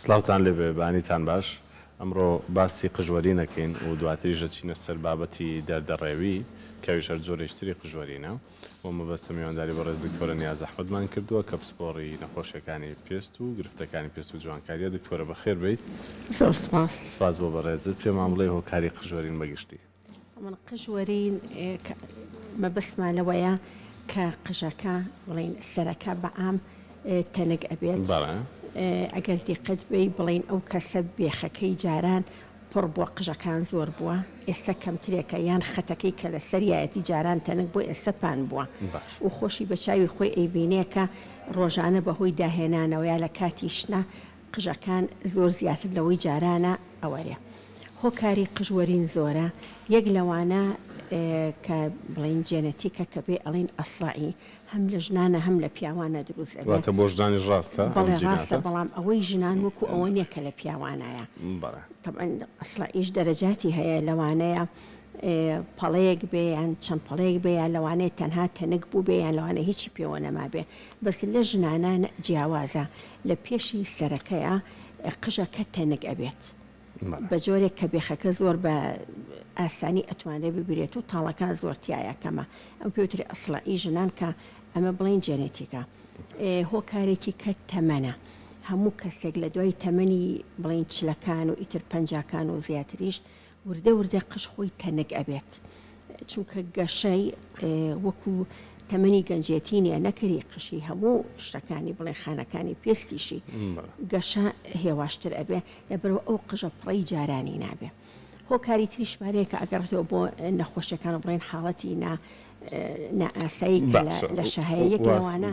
سلااوتان لێبێ بانیتان باش ئەمڕۆ باسی قژوەری نەکەین و دواتریژە چینە سەر بابەتی دەردەڕێوی کەویش هەر زۆرێشتری قژوەرینە و مەبەستە میوانداری بەڕێز دکتۆرە نیاز ئەحمەدمان کردووە کە پسپۆڕی نەخۆشیەکانی پێست و گرفتەکانی پێست و جوانکاریە. دکتۆرە بەخێر بێیت. زۆر سپاس. سپاس بۆ بەڕێزت. پێمان بڵێ هۆکاری قژوەرین بەگشتی. من قژوەرین مەبەستمان لەوەیە کە قژەکە بڵین سەرەکە بەعام تەنگ ئەبێت. ئەگەر دیقەت بێ بڵین ئەو کەسە بێخەکەی جاران پڕ بووە قژەکان زۆر بووە، ئێستا کەمترێکە یان خەتەکەی کە لە سەریایەتی جاران تەنگ بۆ ئێستا پان بووە و خۆشی بە چاوی خۆی ئەیبینێکە ڕۆژانە بەهۆی داهێنانەوە یا لە کاتی شنە قژەکان زۆر زیاتر لەوەی جارانە ئەوەرێ. هۆکاری قژوەرین زۆرە، یەک لەوانە کە بڵین جێنەتیکە کە بێ ئەڵین ئەسڵایی هەم لە ژنانە هەم لە پیاوانە دروست ئەبێت. بۆ ژنانی ڕاستە؟ بەڵێ ڕاستە، بەڵام ئەوەی ژنان وەکو ئەوە نییە کە لە پیاوانایە. طبعاً ئەسڵائیش دەرەجاتی هەیە، لەوانەیە پەڵەیەک بێ یان چەند پەڵەیەک بێ یان لەوانەیە تەنها تەنک بوو بێ یان لەوانەیە هیچی پێوە نەما بێ، بەس لە ژنانە جیاوازە لە پێشی سەرەکەیە قژەکە تەنک ئەبێت بە جۆرێک کە بێخەکە زۆر بە ئاسانی ئەتوانێت ببرێت و تاڵەکان زۆر تایەکەمە. ئەم پێوتری ئەسڵایی ژنان کە ئەمە بڵین جێنێتیکە. هۆکارێکی کە تەمەنە، هەموو کەسێک لە دوای تەمەنی بڵین چلەکان و ئیتر پەنجاکان و زیاتریش وردە وردە قژ خۆی تەنگ ئەبێت، چونکە گەشەی وەکو تەمەنی گەنجێتی نیە، نەکەری قشی هەموو شتەکانی بڵێ خانەکانی پێستیشی گەشە هێواشتر ئەبێ، لەبەرەوە ئەو قژە پڕی جارانی نابێ. هۆکاری تریشمارەیەکە ئەگەڕێتەوە بۆ نەخۆشیەکان و بڵێن حاڵەتی نائاسایی کە لە شەهەیەک لەوانە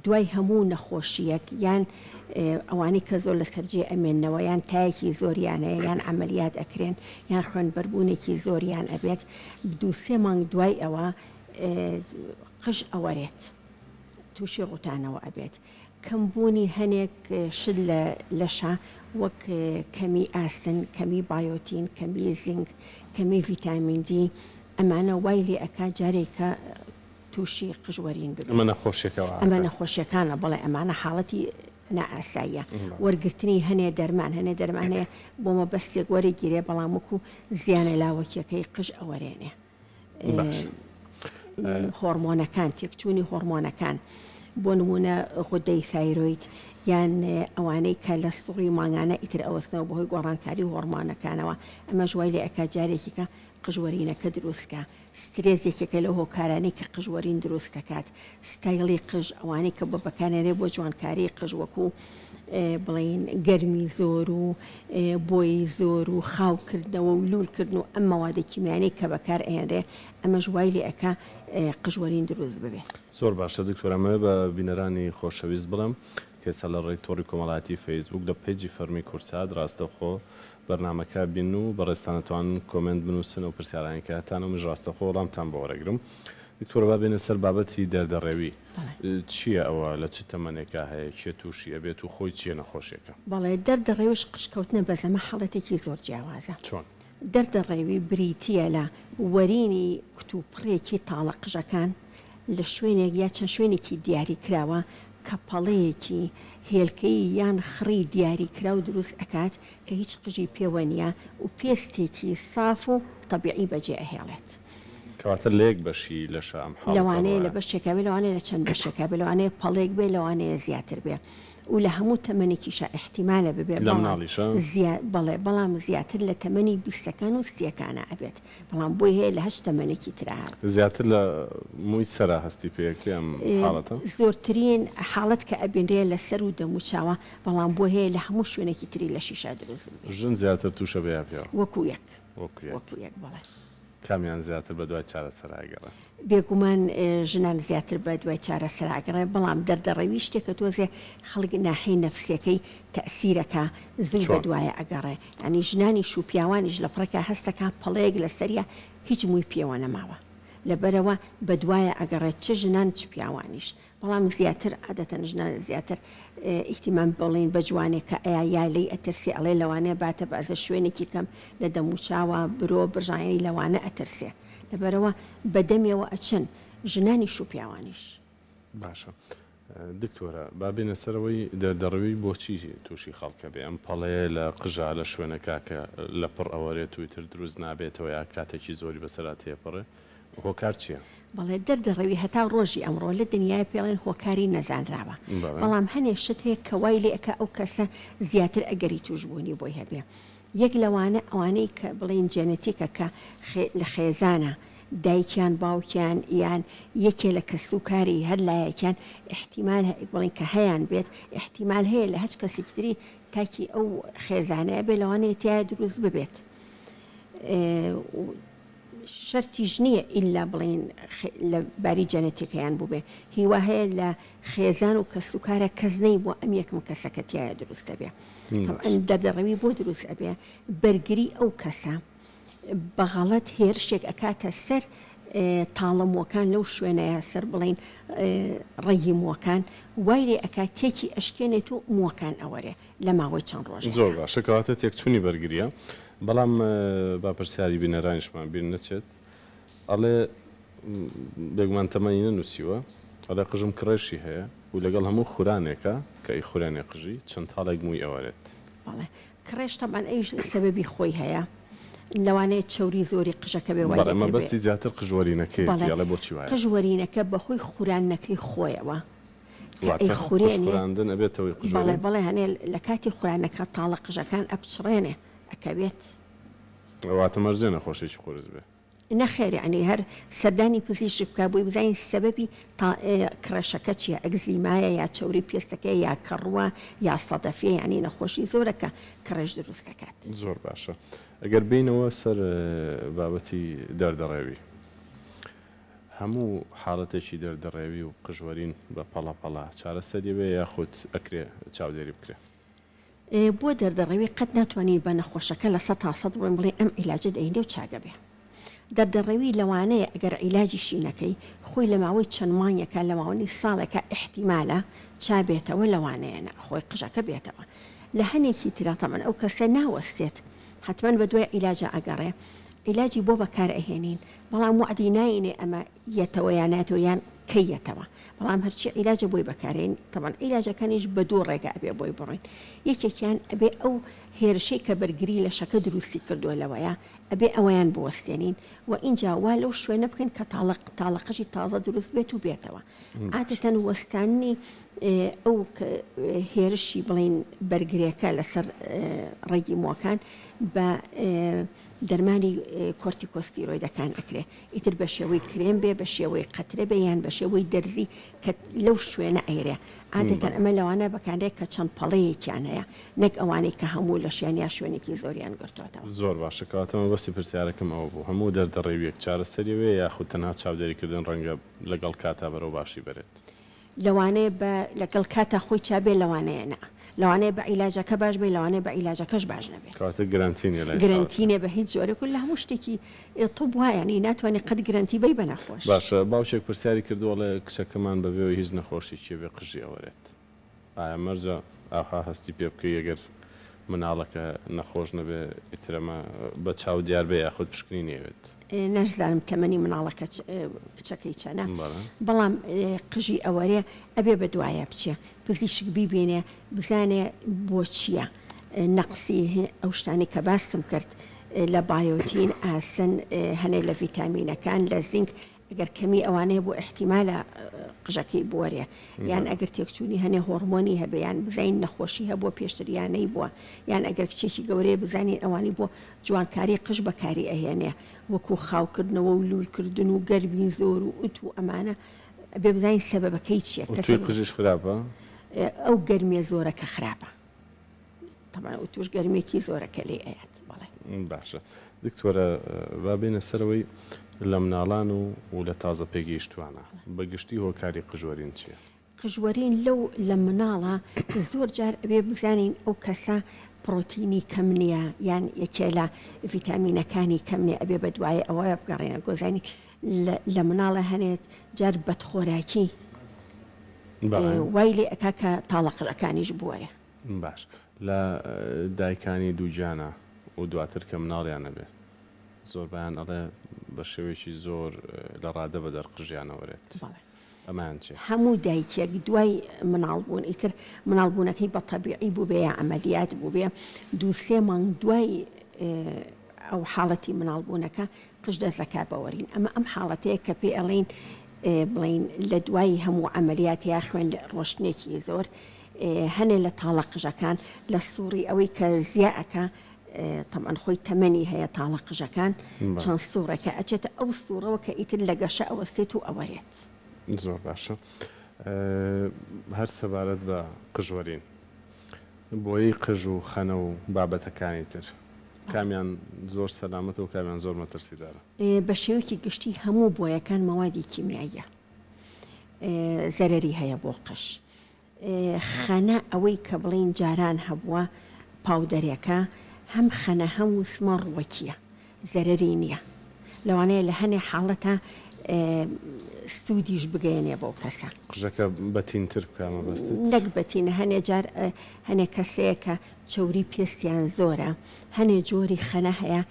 دوای هەموو نەخۆشیەک یان ئەوانی کە زۆر لە سەرجێ ئەمێنەوە یان تایەکی زۆریانەیە یان ئەمەلیات ئەکرێن یان خوێنبەربوونێکی زۆریان ئەبێت، دوو سێ مانگ دوای ئەوە قژ ئەوەرێت، تووشی ڕوتانەوە ئەبێت. کەمبوونی هەنێک شت لەشە وەک کەمی ئاسن، کەمی بایۆتین، کەمی زینک، کەمی ڤیتامین دی، ئەمانە وای لێ ئەکا جارێکە تووشی قژوەرین ببێت. ئەمە نەخۆشیەکانە، بەڵێ ئەمانە حاڵەتی نائاساییە. وەرگرتنی هەنێ دەرمان هەیە بۆ مەبەستێک وەرەگیرێ، بەڵام وەکو زیانە لاوەکیەکەی قژ ئەوەرێنێ. هۆرمۆنەکان، تێکچوونی هۆرمۆنەکان، بۆ نمونە غودەی تایرۆید یان ئەوانەی کە لە سوڕی ماگانە ئیتر ئەوەستنەوە بەهۆی گۆڕانکاری هۆرمۆنەکانەوە، ئەمە ژوای لێ ئەکا جارێکیکە قژوەرینەکە دروستکە. سترێزێکێکە لە هۆکارانەی کە قژوەرین دروست دەکات. ستایڵی قژ، ئەوانەی کە بە بەکارێنێ بۆ جوانکاری قژ وەکو بڵین گەرمی زۆر و بۆی زۆر و خاوکردنەوە و لولکردن و ئەم مەوادە کیمیانەی کە بەکار ئێنرێ، ئەمە ژوای لێ ئەکا قژوەرین دروست ببێت. زۆر باشە دکتۆرەمە بە بینەرانی خۆشەویست بڵم کەسە لە ڕێی تۆڕی کۆمەڵاتی فەیسبوک لە پێیجی فەرمی کورسات ڕاستەخۆ بەرنامەکە بین و بەڕێستانەتوان کۆمنت بنووسن و پرسیارانێکە هەتانە منش ڕاستەخۆ وەڵامتان بۆ وەرەگرم. دکتۆرە با بێنە سەر بابەتی دەردەڕێوی. چییە ئەوە، لە چ تەمەنێکە هەیە، کێ تووشی ئەبێت و خۆی چییە نەخۆشیەکە؟ بەڵێ دەردەڕێوش قشکەوتنە بەزەمە حاڵەتێکی زۆر جیاوازە. چۆن؟ دەردەڕێوی بریتیە لە وەرینی کتوپڕێکی تاڵە قژەکان لە شوێنێک یا چەند شوێنێکی دیاری کراوە کە پەڵەیەکی هێلکەی یان خڕی دیاری کرا و دروست ئەکات کە هیچ قژی پێوە نییە و پێستێکی ساف و تەبیعی بەجێ ئەهێڵێت. کەواتە لە یەک بەشی لەشە ئەم حاڵەتە لەوانەیە لە بەشێکا بێ، لەوانەیە لە چەند بەشێکا بێ، لەوانەیە پەڵێک بێ، لەوانەیە زیاتر بێ و لە هەموو تەمەنێکیشە احتیمالە ببێ، بەڵێ بەڵام زیاتر لە تەمەنی 20ەکان و 30ەکانە ئەبێت، بەڵام بۆی هەیە لە 8 تەمەنێکی ترا زیاتر لە مووی سەرا هەستی پێیەکتی ئەم حاڵەتە. زۆرترین حاڵەت کە ئەبێنرێ لە سەر و دەموچاوە، بەڵام بۆ هەیە لە هەموو شوێنێکی تری لە شیشا دروست بێت. ژن زیاتر تووشە بێ پێ وەکو یەک بەڵێ. کامیان زیاتر بە دوای چارەسەراگەڕێ؟ بێگومان ژنان زیاتر بە دوای چارەسەراگەڕێ، بەڵام دەردەڕەوی شتێکە تۆزێ خەڵک ناحی نەفسیەکەی تەئسیرەکە زوو بە دوایە ئەگەڕێ. ینی ژنانی شوپیاوانیش لە پڕێکە هەستەکە پەڵەیەک لە سەریە هیچ مووی پێوە نەماوە، لەبەرەوە بە دوایە ئەگەڕێت چ ژنان چ پیاوانیش، بەڵام زیاتر عادەتەن ژنان زیاتر ئیحتیمام بڵین بە جوانێک کە ئەیا یالەی ئەترسێ ئەڵێ لەوانەیە باتە بازە شوێنێکی کەم لە دەموچاوە برۆ برژانی لەوانە ئەترسێ، لەبەرەوە بەدەمیەوە ئەچن ژنانی شوپیاوانیش. باشە. دکتۆرە با بێنە سەرەوەی دەردەڕەوی بۆچی تووشی خەڵکە بێ ئەم پەڵەیە لە قژا لە شوێنەکە کە لە پڕ ئەوەرێت تویتر دروست نابێتەوە یا کاتێکی زۆری بەسەرا تێپەڕێ هۆکار چییە؟ بەڵێ دەردەڕەوی هەتا ڕۆژی ئەمڕۆ لە دنیای پێڵێن هۆکاری نەزانراوە بەڵام هەنێ شت هەیە کە وای لێ ئەکە ئەو کەسە زیاتر ئەگەری توشبوونی بۆی هەبێ یەک لەوانە ئەوانەی کە بڵێن جێنەتیکە کە لە خێزانە دایکیان باوکیان یان یەکێ لە کەسوکاری هەر لایەکیان احتیمال بڵین کە هەیان بێت احتیمال هەیە لە هەچ کەسێکتری تاکی ئەو خێزانەیە بێ لەوانەیە تیا دروست ببێت شەرتیش نییە ئللا بڵین لە باری جەنەتیکەیان بووبێ هیوا هەیە لە خێزان و کەسوکارە کەسنەی بۆ ئەم یەکم کەسەکە تایە دروستە بێ دەردەڕەوی بۆ دروست ئەبێ بەرگری ئەو کەسە بەغەڵەت هێرشێک ئەکاتە سەر تاڵەمۆکان لەو شوێنەیە سەر بڵین ڕێی مۆکان وای لێ ئەکات تێکی ئەشکێنێت و مۆکان ئەوەرێ لە ماوەی چەند ڕۆژ زۆر باشە کەواتە تێکچوونی بەرگریە بەڵام با پرسیاری بینەرانیشمان بیر نەچێت ئەڵێ بێگومان تەمەنی نەنووسیوە ئەڵێ قژم کڕێشی هەیە و لەگەڵ هەموو خورانێکە کە ئەی خورانێ قژی چەند هەڵێک مووی ئەوەرێت بەڵێ کڕێش تەمان ئەویش سەبەبی خۆی هەیە لەوانەیە چوری زۆری قژەکە بێ وایە بەستی زیاتر قژوەرینەکەی یاڵێ بۆچی وایە قژوەرینەکە بەخۆی خورانەکەی خۆیەوە خوراندن ئەبێتەوەی قژوەرین بەڵێ هەنێ لە کاتی خورانەکە تاڵە قژەکان ئەپچڕێنێ ئەکەوێت واتە مەرجێ نەخۆشێکی خۆرز بێ نەخێر ینی هەر سەردانی پزیشک بکە بووی بزانین سەبەبی کرێشەکە چیە ئەگزیمایە یا چوری پێستەکە یا کەڕووە یا سەدەفێ ینی نەخۆشی زۆرەکە کڕێژ دروست دەکات زۆر باشە ئەگەر بینەوە سەر بابەتی دەردەڕێوی هەموو حاڵەتێکی دەردەڕێوی و قژوەرین بە پەڵەپەڵا چارەسەری بێ یاخود ئەکرێ چاودێری بکرێ بۆ دەردەڕێوی قەت ناتوانین بە نەخۆشەکە لە 100% بڵێ ئەم عیلاجە دەینێ و چاگە بێ دەردەڕێوی لەوانەیە ئەگەر عیلاجی شینەکەی خۆی لە ماوەی چەند مانگێکە لە ماوەی ساڵێکە احتیمالە چابێتەوە لەوانەیە خۆی قژەکە بێتەوە لە هەنێکی تراتەمەن ئەو کەسە ناوەستێت حتمما بە دوای عیلاجە ئەگەڕێ عیلاجی بۆ بەکار ئەهێنین بەڵام وعدی ناینێ ئەمە یەتەوە یان ناتەوە یان کەیەتەوە بەڵام هەرچی عیلاجە بۆی بەکارێن تەمان عیلاجەکانیش بە دوو ڕێگە ئەبێ بۆی بڕۆین یەکێکیان ئەبێ ئەو هێرشەی کە بەرگری لە شەکە دروستی کردووە لەوەیە ئەبێ ئەویان بوەستێنین و اینجا وا لەو شوێنە بکەین کە تاڵەقەشی تازە دروست بێت و بێتەوە عادەتەن وەستانی ئەو هێرشی بڵین بەرگریەکە لەسەر ڕێگی مۆکان بە دەرمانی کۆرتیکۆستیرۆیدەکان ئەکرێ ئیتر بە شێوەی کرێم بێ بە شێوەی قەترە بێ یان بە شێوەی دەرزی کە لەو شوێنە ئەیرێ عادەتەن ئەمە لەوانە بەکارێک کە چەند پەڵەیەکیان هەیە نەک ئەوانەی کە هەموو لە شوێنیا شوێنێکی زۆریان گرتوێتەوە زۆر باشە کاتەمە بەسی پرسیارەکەم ئەوە بوو هەموو دەردەڕێویەک چارەسەریوێ یاخود تەنها چاودێریکردن ڕەنگە لەگەڵ کاتا بەرەو باشی بێت لەوانەیە بە لەگەڵ کاتە خۆی چابێ لەوانەیە نە لەوانەیە بە عیلاجەکە باش بێ لەوانەیە بە عیلاجەکەش باش نەبێت کاتە گرنتینێ بە هیچ جۆرێک لە هەموو شتێکی تۆ وایانی ناتوانێت قەت گرنتی بی بە نەخۆش باشە باوچێک پرسیاری کردووە لە کچەکەمان بەبێەوە هیچ نەخۆشی چێ بێ قژی ئەوەرێت ئایا مەرجە ئاها هەستی پێ بکەی ئەگەر مناڵەکە نەخۆش نەبێ ئیترەمە بە چاو دیار بێ یاخود پشکنی نێوێت نەشزانم تەمەنی مناڵەکە کچەکەی چەنە بەڵام قژی ئەوەرێ ئەبێ بە دوایە بچێ پزیشک بیبێنێ بزانێ بۆ چییە نەقسی ئەو شتانی کە باسم کرد لە بایۆتین ئاسن هەنێ لە ڤیتامینەکان لە زینک ئەگەر کەمی ئەوانەیە بۆ احتیمالە قژەکەی بوەرێ یان ئەگەر تێکچوونی هەنێ هۆرمۆنی هەبیان بزین نەخۆشی هەبووە پێشتریانەی بووە یان ئەگەر کچێکی گەورەیە بزانین ئەوانی بۆ جوانکاری قژ بەکاری ئەهێنێ وەکو خاوکردنەوە و لولکردن و گەربین زۆر و ئوت و ئەمانە بێ بزانین سەبەبەکەی چییە قژش خراپە ئەو گەرمێ زۆرەکە خراپە تەمان و توش گەرمێکی زۆرەکە لێ ئەیات بەڵێ باشە دکتۆرە با بێنە سەرەوەی لە مناڵان و لە تازە پێگەیشتوانە بەگشتی هۆکاری قژوەرین چییە؟ قژوەرین لەو لە مناڵە زۆر جار ئەبێ بزانین ئەو کەسە پرۆتینی کەم نییە یان یەکێ لە ڤیتامینەکانی کەم نیە ئەبێ بە دوایە ئەوەیە بگەڕێنە گۆزانی لە مناڵە هەنێت جار بەدخۆراکی وای لێ ئەکا کە تاڵەقەکانیش بووەرە باش لە دایکانی دووجانە و دواتر کە مناڵیان نەبێ زۆر بەیان ئەڵێ بە شێوێکی زۆر لە ڕادە بە دەرقژیانەوەرێت ئەمان چێ هەموو دایکێک دوای مناڵبوون ئیتر مناڵبوونەکەی بە تەبیعی بوو بێ یا ئەمەلیات بوو بێ 2-3 مانگ دوای ئەو حاڵەتی مناڵبوونەکە قژ دەزەکا بەوەرین ئەمە ئەم حاڵەتەیە کە پێ ئەڵێن بڵین لە دوای هەموو ئەمەلیات یا خوێن ڕۆشتنێکی زۆر هەنێ لە تاڵە قژەکان لە سووری ئەوەی کە زیاکە طبعاً خۆی تەمەنی هەیە تاڵە قژەکان چەند سوورەکە ئەچێتە ئەو سوورەوە کە ئیتر لە گەشە ئەوەستێت و ئەوەرێت زۆر باشە هەر سەبارەت بە قژوەرین بۆیی قژ و خەنە و بابەتەکانی تر کامیان زۆر سەلامەتە و کامیان زۆر مەترسیدارە بە شێوەیەکی گشتی هەموو بۆیەکان مەوادی کیمیاییە زەرەری هەیە بۆ قژ خەنە ئەوەی کە بڵین جاران هەبووە پاودەرێکە هەم خەنە هەم وسمە ڕوەکیە زەرەری نییە لەوانەیە لە هەنێ حاڵەتە سوودیش بگەێنێ بۆ کەسە قژەکە بەتینتر بکامە بەستێت نەک بەتینە هەنێ جار هەنێ کەسەیە کە چەوری پێستیان زۆرە هەنێ جۆری خەنە هەیە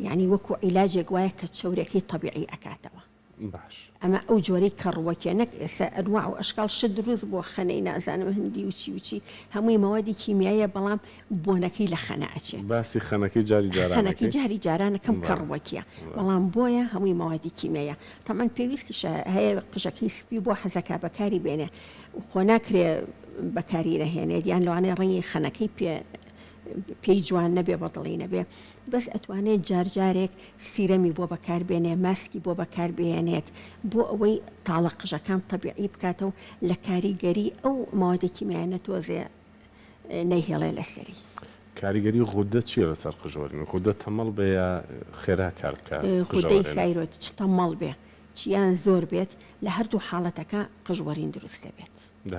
یعنی وەکو عیلاجێک وایە کە چەورەکەی طبیعی ئەکاتەوە باش ئەمە ئەو جۆرەی کەڕوەکێ نەک ئێستا ئەنواع و ئەشکال شت دروست بۆ خەنەی نازانم هەندی وچی هەمووی مەوادی کیمیاییە بەڵام بۆنەکەی لە خەنە ئەچێت باسی خەنەکەی خەنەکەی جاری جارانەکەم کەڕوەکیە بەڵام بۆیە هەمووی مەوادی کیمیایە تەمان پێویستیشە هەیە قژەکەی سپی بۆ حەزەکە بەکاری بێنێ خۆ ناکرێ بەکاری نەهێنێت یان لەوانەیە ڕێی خەنەکەی پێی جوان نەبێ بەدڵی نەبێ بەس ئەتوانێت جارجارێک سیرەمی بۆ بەکاربێنێ ماسکی بۆ بەکاربێنێت بۆ ئەوەی تاڵە قژەکان طبیعی بکاتەوە لە کاریگەری ئەو ماوەدێکی میانە تۆزێ نەیهێڵێ لەسەری کاریگەری غودە چیە لەسەر قژوەرین غودە تەمەڵ بێ یا خێرا کار بکات غودەی تایرۆید چ تەمەڵ بێ چیان زۆر بێت لە هەردوو حاڵەتەکە قژوەرین دروستە بێت لە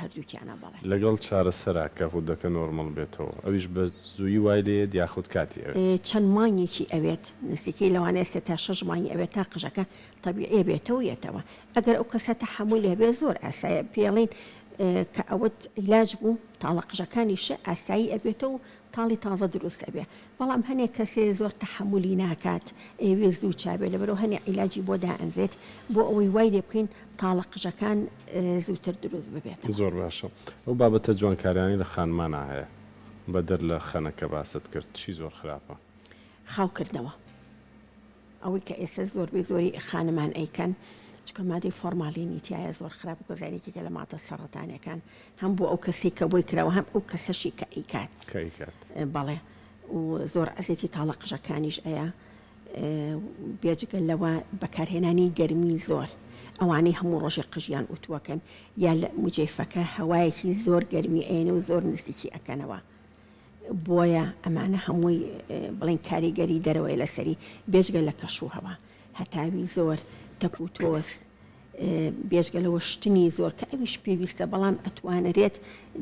هەردووکیانە بەڵێ لەگەڵ چارەسەرا کە غودەکە نۆرمەڵ بێتەوە ئەویش بە زووی وای لێت یاخود کاتی چەند مانگێکی ئەوێت نزیکەی لەوانەیە 3 تا 6 مانگی ئەوێت تا قژەکە طبیعی بێتەوە یێتەوە ئەگەر ئەو کەسە تەحمل هەبێ زۆر ئاسایە پێڵین کە ئەوەت عیلاج بوو تاڵە قژەکانیشە ئاسایی ئەبێتەوە و تاڵی تازە دروست ئەبێ بەڵام هەنێک کەسێ زۆر تەحملی ناکات ئێوێ زوو چابێ لەبەرەوە هەنێ عیلاجی بۆ دائەنرێت بۆ ئەوەی وای لێ بکەین تاڵە قژەکان زووتر دروست ببێت زۆر باشە ئەو بابەتە جوانکاریانی لە خانمانە هەیە بەدەر لە خەنەکە باست کرد چی زۆر خراپە خاوکردنەوە ئەوەی کە ئێستا زۆربەی زۆری خانمان ئەیکەن چکە مادەی فۆرمالینی تایە زۆر خراپ گۆزارێکی کە لە مادە سەرەتانەکان هەم بۆ ئەو کەسی کە بۆی کراوە هەم ئەو کەسەشی کە ئەیکات بەڵێ و زۆر ئەزێتی تاڵە قژەکانیش ئەیە بێجگە لەوە بەکارهێنانی گەرمی زۆر ئەوانەی هەموو ڕۆژی قژیان ئوتووەکەن یا لە موجێفەکە هەوایەکی زۆر گەرمی ئەێنە و زۆر نزیکی ئەکەنەوە بۆیە ئەمانە هەمووی بڵین کاریگەری دەرەوەی لەسەری بێژگە لە کەشوهەوە هەتاوی زۆر تەپ و تۆس بێژگەلەوە شتنی زۆر کە ئەویش پێویستە بەڵام ئەتوانرێت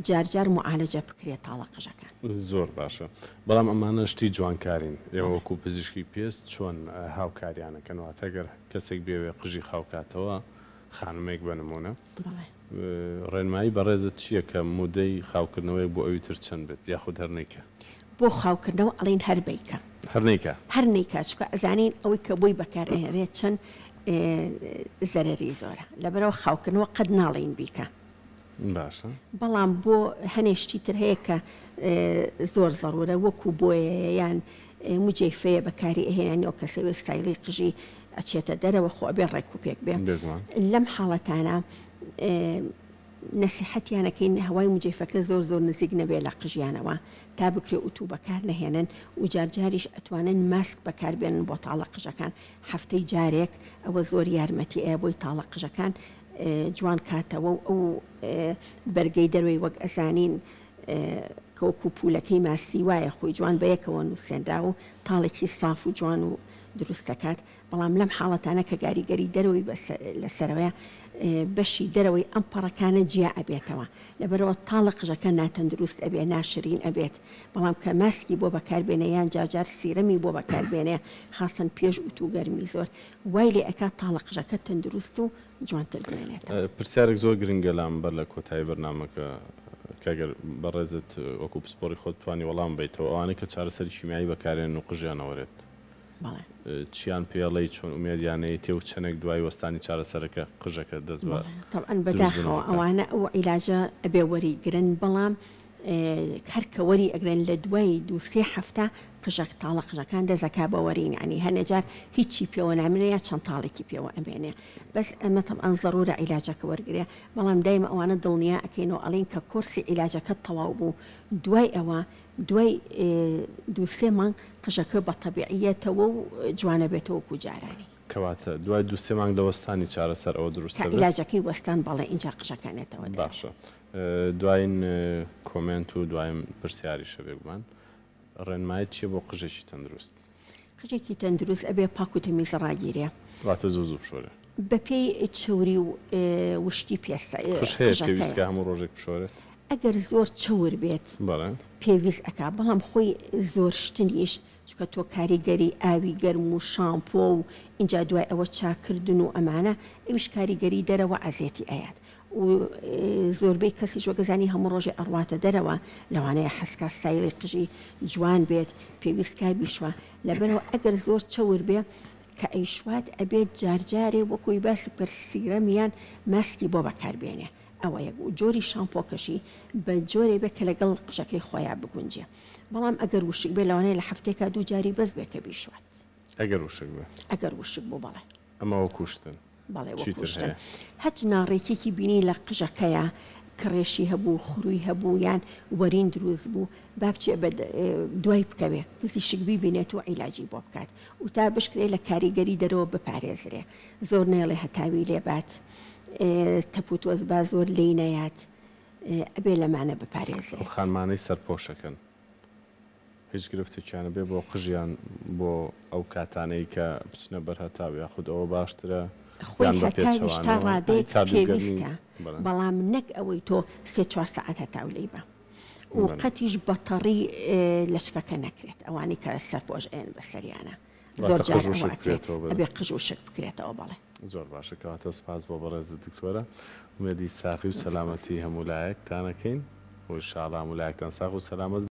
جارجار معالەجە بکرێت تاڵە قژەکان زۆر باشە بەڵام ئەمانە شتی جوانکارین ئێوە وەکو پزیشکی پێست چۆن هاوکاریانەکەنەوە تەگەر کەسێک بێوێ قژی خاوکاتەوە خانمێک بنمونە ڕێنمایی بەڕێزت چییە کە مودەی خاوکردنەوەی بۆ ئەوی تر چەند بێت یاخود هەرنێکە بۆ خاوکردنەوە ئەڵین هەربیکە هەرنێکە چکە ئەزانین ئەوەی کە بۆی بەکارهێنرێت چەند زەرەری زۆرە لەبەرەوە خاوکردنەوە قەت ناڵین بیکە باشە بەڵام بۆ هەنێشتی تر هەیە کە زۆر زەڕورە وەکو بۆیە یان موجێفەیە بەکاری ئەهێنانی ئەو کەسەوێ ستایلی قژی ئەچێتە دەرەوە خۆ بێ ڕێکوپێک بێ لەم حاڵەتانە نەسیحەتیانەکەین هەوای موجێفەکە زۆر نزیک نەبێ لە قژیانەوە تا بکرێ ئوتو بەکار نەهێنن و جارجاریش ئەتوانن ماسک بەکاربێنن بۆ تاڵە قژەکان هەفتەی جارێک ئەوە زۆر یارمەتی ئەیە بۆی تاڵە قژەکان جوان کاتەوە و ئەو بەرگەی دەروی وەک ئەزانین کەوەکو پولەکەی ماسی وایە خۆی جوان بە یەکەوە نووسێنرا و تاڵێکی ساف و جوان و دروستەکات بەڵام لەم حاڵەتانە کە گاریگەری دەرەوەی لەسەرەوەی بەشی دەرەوەی ئەم پەڕەکانە جیا ئەبێتەوە لەبەرەوە تاڵە قژەکە ناتەندروست ئەبێ ناشرین ئەبێت بەڵام کە ماسکی بۆ بەکاربێنە یان جارجار سیرەمی بۆ بەکاربێنێ خاصن پێش ئوتو گەرمی زۆر وای لێ ئەکات تاڵە قژەکە تەندروست و جوانتر بێنێت پرسیارێک زۆر گرنگە لام بەر لە کۆتایی بەرنامەکە کەگەر بەڕێزت وەکو پسپۆری خۆت توانی وەڵام بیتەوە ئەوانەی کە چارەسەری شیمیایی بەکارێن و قژیانەوەرێت چیان پێڵەی چۆن ئومێدیانەی تێ و چەنێک دوای وەستانی چارەسەرەکە قژەکە دەست بە طبعاً بەداخەوە ئەوانە ئەو عیلاجە ئەبێ وەریگرن بەڵام هەرکە وەری ئەگرن لە دوای 2-3 هەفتە قژەک تاڵە قژەکان دەزەکا بە وەرین ینی هەنێجار هیچی پێوە نامێنەیە چەند تاڵێکی پێوە ئەمێنێ بەس ئەمە طبعاً ضرورە عیلاجەکە وەرگێ بەڵام دایمە ئەوانە دڵنیا ئەکەینەوە ئەڵین کە کورسی عیلاجەکە تەواو بوو دوای ئەوە دوای 2-3 مانگ قژەکە بە تەبیعیەتەوە و جوانە بێتەوە کوجارانی کەواتە دوای 2-3 مانگ لە وەستانی چارەسەر ئەوە دروستە عیلاجەکەی وەستان بەڵێ اینجا قژەکانێتەوە باشە دوایین کۆمنت و دوایم پرسیاریشە بێگومان ڕێنمایت چیە بۆ قژێکی تەندروست قژێکی تەندروست ئەبێ پاک و تەمیز ڕاگیرێ واتە زوو بشۆرێ بە پێی چوری و وشتی پێویستکە هەموو ڕۆژێک بشۆرێت ئەگەر زۆر چور بێت پێویست ئەکا بەڵام خۆی زۆر شتنیش چکە تۆ کاریگەری ئاوی گەرم و شامپۆ و اینجا دوای ئەوە چاکردن و ئەمانە ئەویش کاریگەری دەرەوە ئازێتی ئايات و زۆربەی کەسی جۆگەزانی هەموو ڕۆژێ ئەڕواتە دەرەوە لەوانەیە حەسکا سایلی قژی جوان بێت پێویستکای بیشوە لەبەرەوە ئەگەر زۆر چور بێ کە ئەیشوات ئەبێت جارجارێ وەکوی باسی پرسیرەمیان ماسکی بۆ بەکاربێنێ ئەوە یەک و جۆری شامپۆکەشی بە جۆرێ بێ کە لەگەڵ قژەکەی خۆیان بگونجێ بەڵام ئەگەر وشک بێ لەوانەیە لە هەفتێکا 2 جاری بەس بێ کە بیشوات ئەگەر وشک بێ ئەگەر وشک بۆ بەڵێ ئەمەوە کوشتن بەڵێ وەکوشتن هەچ ناڕێکێکی بینی لە قژەکەیە کڕێشی هەبوو خوروی هەبوو یان وەرین دروست بوو با بچێ بە دوای بکەوێ پرسی شکبی بینێت و عیلاجی بۆ بکات و تا بشکرێ لە کاریگەری دەرەوە بپارێزرێ زۆر نێڵێ هەتاوی لێبات تەپوتۆز با زۆر لی نەیات ئەبێ لەمانە بپارێزرێ خانمانەی سەرپۆشەکەن هیچ گرفتێکیانە بێ بۆ قژیان بۆ ئەو کاتانەی کە بچنە بەرهەتاوی یاخود ئەوە باشترە خۆی هەتاویش تا ڕادەیەک پێویستە بەڵام نەک ئەوەی تۆ 3-4 سەعات هەتاو لێی بە و قەتیش بەتەڕی لەشکەکە نەکرێت ئەوانی کە سەرپۆش ئێن بەسەریانە زۆر ئەبێ قژ و شک بکرێتەوە بەڵێ زۆر باشە کەواتە سپاس بۆ بەڕێز دکتۆرە ومێدی ساقی و سەلامەتی هەموو لایەکتانەکەین و ئینشاڵڵا هەموو لایەکتان ساق و سەلامەت